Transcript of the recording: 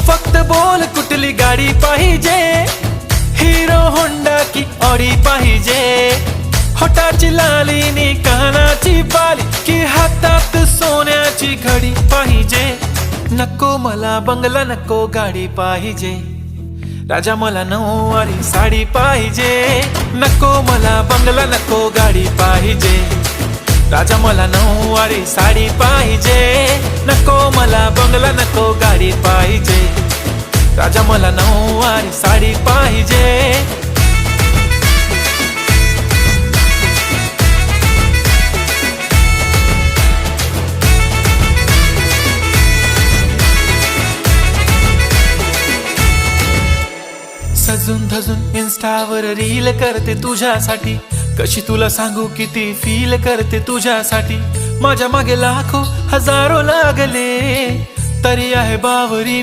फक्त बोल कुठली गाडी पाहिजे, हिरो होंडा की ऑडी पाहिजे, होटाची लाली नी कानाची बाली की हातात सोन्याची घडी पाहिजे. नको मला बंगला नको गाडी पाहिजे, राजा मला नऊवारी साडी पाहिजे. नको मला बंगला नको गाडी पाहिजे, राजा मला नऊवारी साडी पाहिजे. नको मला बंगला नको गाडी पाहिजे, राजा मला नऊवारी साडी पाहिजे. सजून धजून इन्स्टावर रील करते तुझ्यासाठी, कशी तुला सांगू किती फील करते तुझ्यासाठी. माझ्या मागे लाखो हजारो लागले, तरी आहे बावरी